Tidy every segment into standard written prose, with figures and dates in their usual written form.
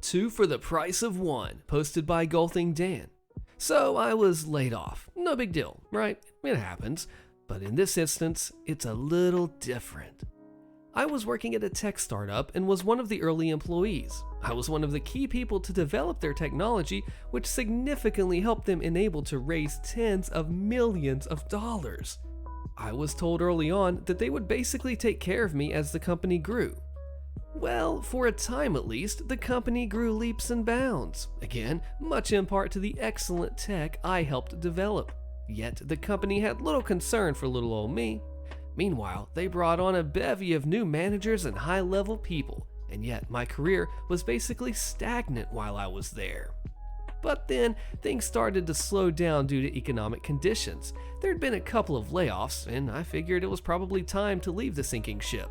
Two for the price of one, posted by Golfing Dan. So I was laid off. No big deal, right? It happens. But in this instance, it's a little different. I was working at a tech startup and was one of the early employees. I was one of the key people to develop their technology, which significantly helped them enable to raise tens of millions of dollars. I was told early on that they would basically take care of me as the company grew. Well, for a time at least, the company grew leaps and bounds. Again, much in part to the excellent tech I helped develop. Yet the company had little concern for little old me. Meanwhile, they brought on a bevy of new managers and high-level people, and yet my career was basically stagnant while I was there. But then, things started to slow down due to economic conditions. There'd been a couple of layoffs, and I figured it was probably time to leave the sinking ship.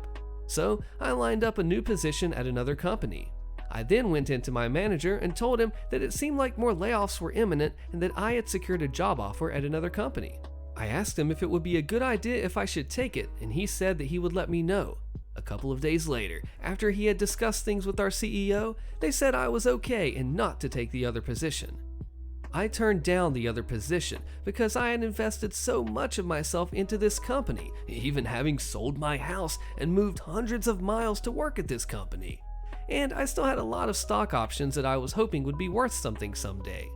So, I lined up a new position at another company. I then went into my manager and told him that it seemed like more layoffs were imminent and that I had secured a job offer at another company. I asked him if it would be a good idea if I should take it, and he said that he would let me know. A couple of days later, after he had discussed things with our CEO, they said I was okay and not to take the other position. I turned down the other position because I had invested so much of myself into this company, even having sold my house and moved hundreds of miles to work at this company. And I still had a lot of stock options that I was hoping would be worth something someday.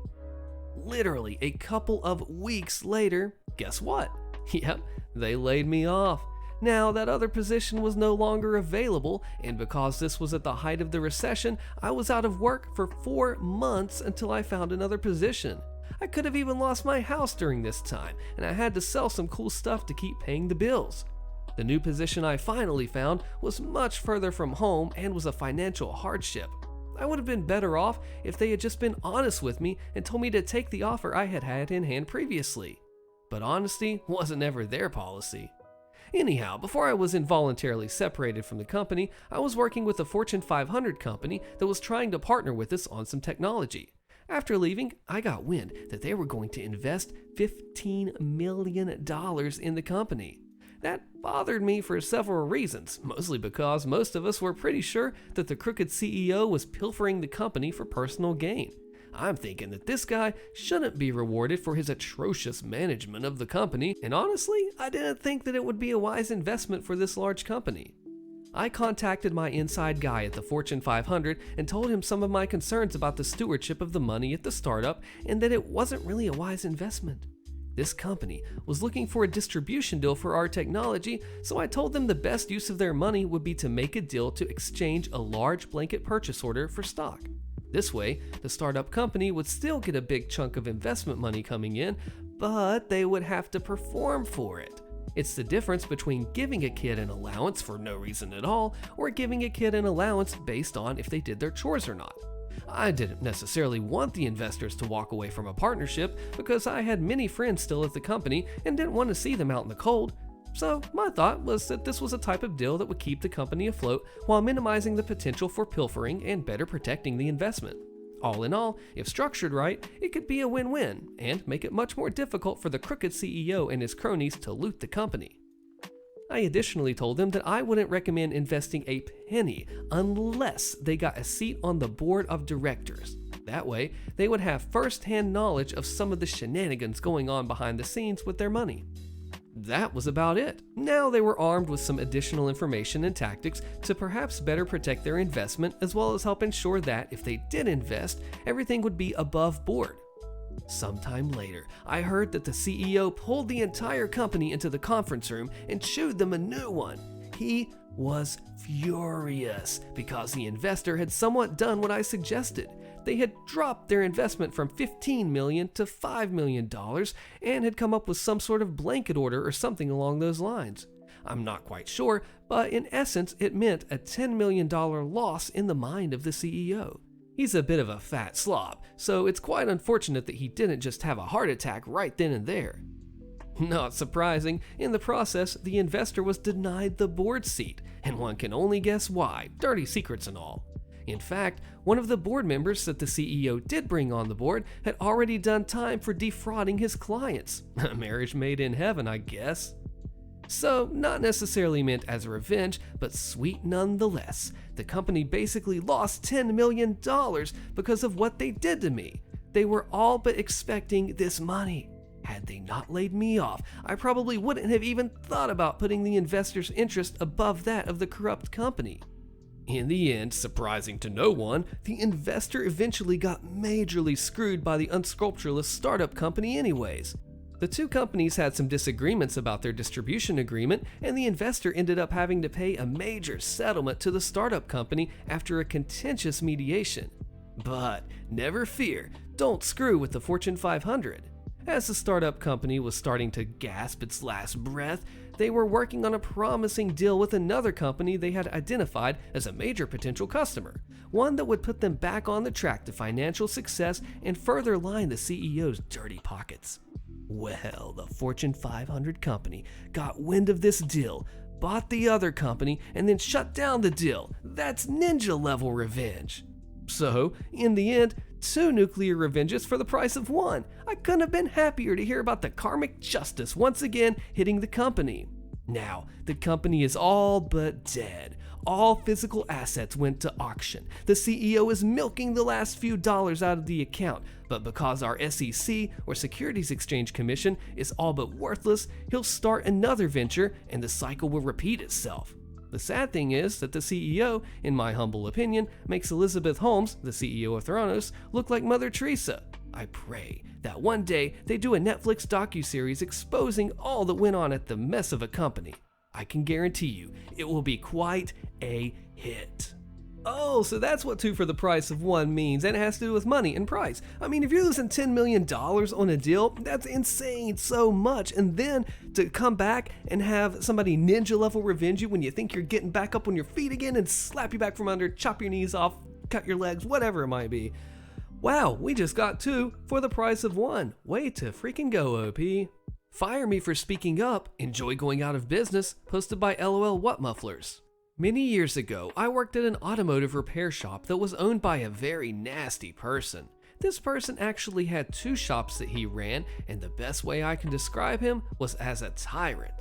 Literally a couple of weeks later, guess what? Yep, they laid me off. Now, that other position was no longer available, and because this was at the height of the recession, I was out of work for 4 months until I found another position. I could have even lost my house during this time, and I had to sell some cool stuff to keep paying the bills. The new position I finally found was much further from home and was a financial hardship. I would have been better off if they had just been honest with me and told me to take the offer I had had in hand previously. But honesty wasn't ever their policy. Anyhow, before I was involuntarily separated from the company, I was working with a Fortune 500 company that was trying to partner with us on some technology. After leaving, I got wind that they were going to invest $15 million in the company. That bothered me for several reasons, mostly because most of us were pretty sure that the crooked CEO was pilfering the company for personal gain. I'm thinking that this guy shouldn't be rewarded for his atrocious management of the company, and honestly, I didn't think that it would be a wise investment for this large company. I contacted my inside guy at the Fortune 500 and told him some of my concerns about the stewardship of the money at the startup and that it wasn't really a wise investment. This company was looking for a distribution deal for our technology, so I told them the best use of their money would be to make a deal to exchange a large blanket purchase order for stock. This way, the startup company would still get a big chunk of investment money coming in, but they would have to perform for it. It's the difference between giving a kid an allowance for no reason at all, or giving a kid an allowance based on if they did their chores or not. I didn't necessarily want the investors to walk away from a partnership because I had many friends still at the company and didn't want to see them out in the cold. So my thought was that this was a type of deal that would keep the company afloat while minimizing the potential for pilfering and better protecting the investment. All in all, if structured right, it could be a win-win and make it much more difficult for the crooked CEO and his cronies to loot the company. I additionally told them that I wouldn't recommend investing a penny unless they got a seat on the board of directors. That way, they would have first-hand knowledge of some of the shenanigans going on behind the scenes with their money. That was about it. Now they were armed with some additional information and tactics to perhaps better protect their investment, as well as help ensure that, if they did invest, everything would be above board. Sometime later, I heard that the CEO pulled the entire company into the conference room and showed them a new one. He was furious because the investor had somewhat done what I suggested. They had dropped their investment from $15 million to $5 million and had come up with some sort of blanket order or something along those lines. I'm not quite sure, but in essence, it meant a $10 million loss in the mind of the CEO. He's a bit of a fat slob, so it's quite unfortunate that he didn't just have a heart attack right then and there. Not surprising, in the process, the investor was denied the board seat, and one can only guess why, dirty secrets and all. In fact, one of the board members that the CEO did bring on the board had already done time for defrauding his clients. A marriage made in heaven, I guess. So, not necessarily meant as a revenge, but sweet nonetheless. the company basically lost $10 million because of what they did to me. They were all but expecting this money. Had they not laid me off, I probably wouldn't have even thought about putting the investors' interest above that of the corrupt company. In the end, surprising to no one, the investor eventually got majorly screwed by the unscrupulous startup company anyways. The two companies had some disagreements about their distribution agreement, and the investor ended up having to pay a major settlement to the startup company after a contentious mediation. But never fear, don't screw with the Fortune 500. As the startup company was starting to gasp its last breath, they were working on a promising deal with another company they had identified as a major potential customer, one that would put them back on the track to financial success and further line the CEO's dirty pockets. Well, the Fortune 500 company got wind of this deal, bought the other company, and then shut down the deal. That's ninja-level revenge. So, in the end, 2 nuclear revenges for the price of 1. I couldn't have been happier to hear about the karmic justice once again hitting the company. Now, the company is all but dead. All physical assets went to auction. The CEO is milking the last few dollars out of the account, but because our SEC, or Securities Exchange Commission, is all but worthless, he'll start another venture and the cycle will repeat itself. The sad thing is that the CEO, in my humble opinion, makes Elizabeth Holmes, the CEO of Theranos, look like Mother Teresa. I pray that one day they do a Netflix docuseries exposing all that went on at the mess of a company. I can guarantee you, it will be quite a hit. Oh, so that's what 2 for the price of 1 means, and it has to do with money and price. I mean, if you're losing $10 million on a deal, that's insane so much. And then to come back and have somebody ninja level revenge you when you think you're getting back up on your feet again and slap you back from under, chop your knees off, cut your legs, whatever it might be. Wow, we just got 2 for the price of 1. Way to freaking go, OP. Fire me for speaking up, enjoy going out of business, posted by LOL What Mufflers. Many years ago, I worked at an automotive repair shop that was owned by a very nasty person. This person actually had 2 shops that he ran, and the best way I can describe him was as a tyrant.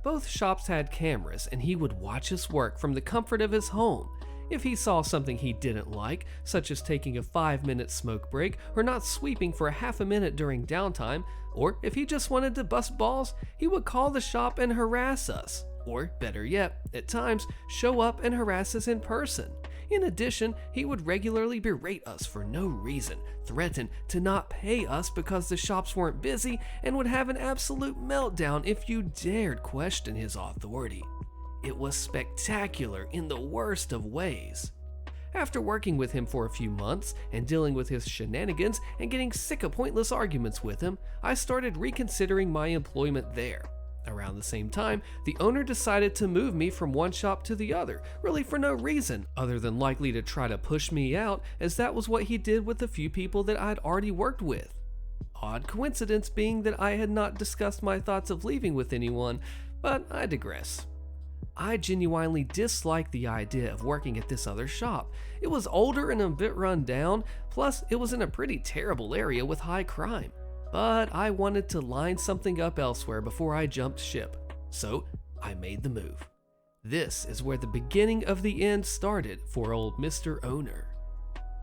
Both shops had cameras, and he would watch us work from the comfort of his home. If he saw something he didn't like, such as taking a 5-minute smoke break or not sweeping for a half a minute during downtime, or if he just wanted to bust balls, he would call the shop and harass us. Or, better yet, at times, show up and harass us in person. In addition, he would regularly berate us for no reason, threaten to not pay us because the shops weren't busy, and would have an absolute meltdown if you dared question his authority. It was spectacular in the worst of ways. After working with him for a few months and dealing with his shenanigans and getting sick of pointless arguments with him, I started reconsidering my employment there. Around the same time, the owner decided to move me from one shop to the other, really for no reason other than likely to try to push me out, as that was what he did with a few people that I'd already worked with. Odd coincidence being that I had not discussed my thoughts of leaving with anyone, but I digress. I genuinely disliked the idea of working at this other shop. It was older and a bit run down, plus it was in a pretty terrible area with high crime. But I wanted to line something up elsewhere before I jumped ship, so I made the move. This is where the beginning of the end started for old Mr. Owner.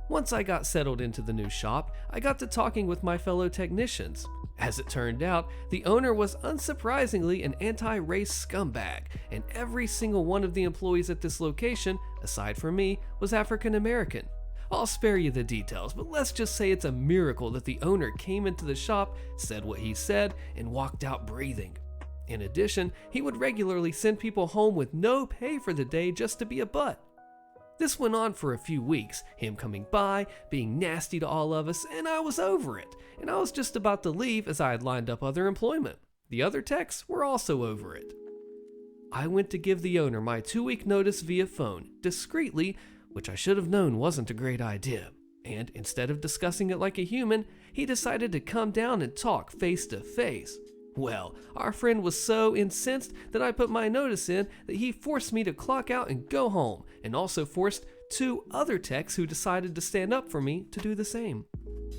Once I got settled into the new shop, I got to talking with my fellow technicians. As it turned out, the owner was unsurprisingly an anti-race scumbag, and every single one of the employees at this location, aside from me, was African American. I'll spare you the details, but let's just say it's a miracle that the owner came into the shop, said what he said, and walked out breathing. In addition, he would regularly send people home with no pay for the day just to be a butt. This went on for a few weeks, him coming by, being nasty to all of us, and I was over it, and I was just about to leave as I had lined up other employment. The other techs were also over it. I went to give the owner my 2-week notice via phone, discreetly, which I should have known wasn't a great idea, and instead of discussing it like a human, he decided to come down and talk face to face. Well, our friend was so incensed that I put my notice in that he forced me to clock out and go home, and also forced 2 other techs who decided to stand up for me to do the same.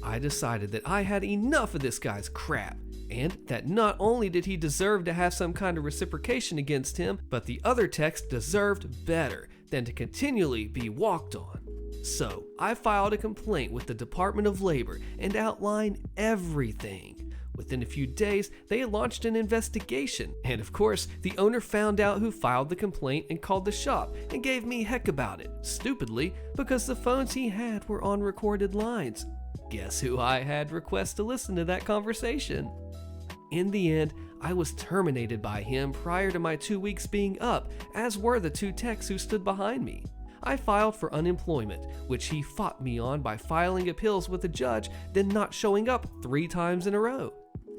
I decided that I had enough of this guy's crap, and that not only did he deserve to have some kind of reciprocation against him, but the other techs deserved better. than to continually be walked on. So I filed a complaint with the Department of Labor and outlined everything. Within a few days, they launched an investigation, and of course, the owner found out who filed the complaint and called the shop and gave me heck about it, stupidly, because the phones he had were on recorded lines. Guess who I had request to listen to that conversation? In the end, I was terminated by him prior to my 2 weeks being up, as were the 2 techs who stood behind me. I filed for unemployment, which he fought me on by filing appeals with the judge, then not showing up 3 times in a row.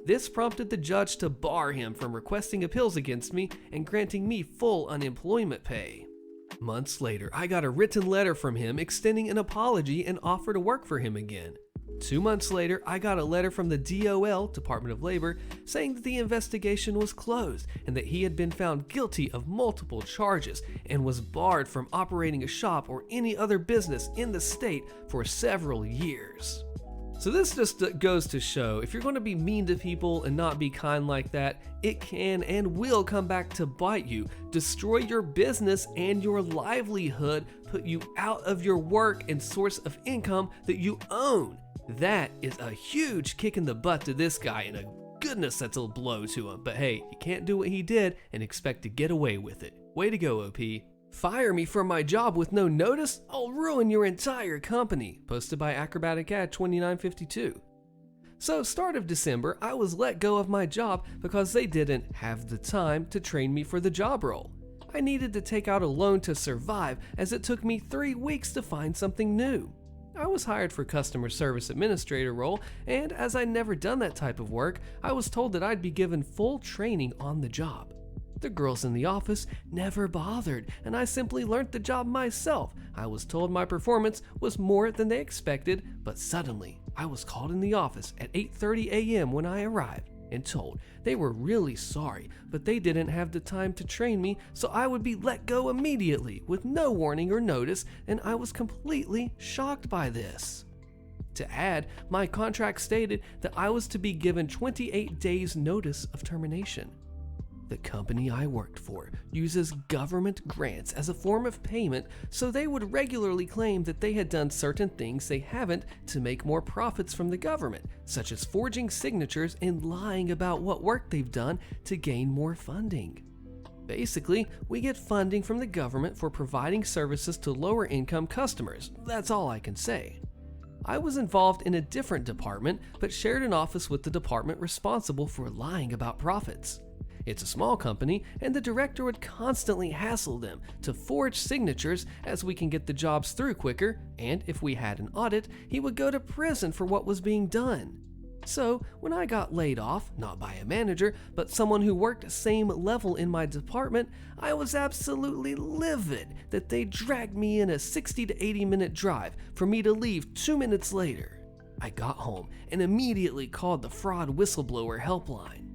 This prompted the judge to bar him from requesting appeals against me and granting me full unemployment pay. Months later, I got a written letter from him extending an apology and offer to work for him again. 2 months later, I got a letter from the DOL, Department of Labor, saying that the investigation was closed and that he had been found guilty of multiple charges and was barred from operating a shop or any other business in the state for several years. So this just goes to show, if you're going to be mean to people and not be kind like that, it can and will come back to bite you, destroy your business and your livelihood, put you out of your work and source of income that you own. That is a huge kick in the butt to this guy, and a goodness that's a blow to him. But hey, you can't do what he did and expect to get away with it. Way to go, OP. Fire me from my job with no notice? I'll ruin your entire company. Posted by Acrobatic Ad 2952. So, start of December, I was let go of my job because they didn't have the time to train me for the job role. I needed to take out a loan to survive, as it took me 3 weeks to find something new. I was hired for customer service administrator role, and as I'd never done that type of work, I was told that I'd be given full training on the job. The girls in the office never bothered, and I simply learned the job myself. I was told my performance was more than they expected, but suddenly I was called in the office at 8:30 a.m. when I arrived and told they were really sorry, but they didn't have the time to train me, so I would be let go immediately with no warning or notice, and I was completely shocked by this. To add, my contract stated that I was to be given 28 days notice of termination. The company I worked for uses government grants as a form of payment, so they would regularly claim that they had done certain things they haven't to make more profits from the government, such as forging signatures and lying about what work they've done to gain more funding. Basically, we get funding from the government for providing services to lower income customers. That's all I can say. I was involved in a different department, but shared an office with the department responsible for lying about profits. It's a small company, and the director would constantly hassle them to forge signatures as we can get the jobs through quicker, and if we had an audit, he would go to prison for what was being done. So, when I got laid off, not by a manager, but someone who worked same level in my department, I was absolutely livid that they dragged me in a 60 to 80 minute drive for me to leave 2 minutes later. I got home and immediately called the fraud whistleblower helpline.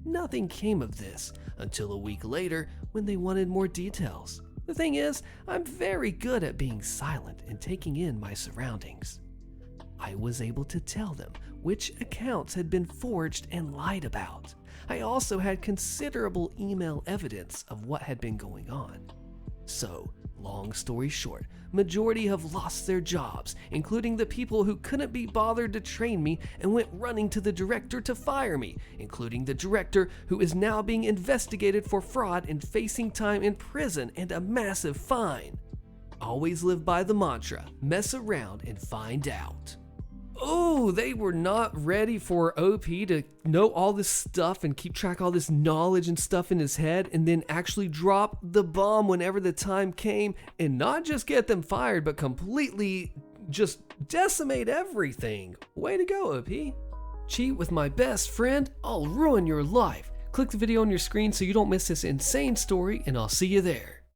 Nothing came of this until a week later when they wanted more details. The thing is, I'm very good at being silent and taking in my surroundings. I was able to tell them which accounts had been forged and lied about. I also had considerable email evidence of what had been going on. So, long story short, majority have lost their jobs, including the people who couldn't be bothered to train me and went running to the director to fire me, including the director who is now being investigated for fraud and facing time in prison and a massive fine. Always live by the mantra, mess around and find out. Oh, they were not ready for OP to know all this stuff and keep track of all this knowledge and stuff in his head and then actually drop the bomb whenever the time came and not just get them fired, but completely just decimate everything. Way to go, OP. Cheat with my best friend? I'll ruin your life. Click the video on your screen so you don't miss this insane story, and I'll see you there.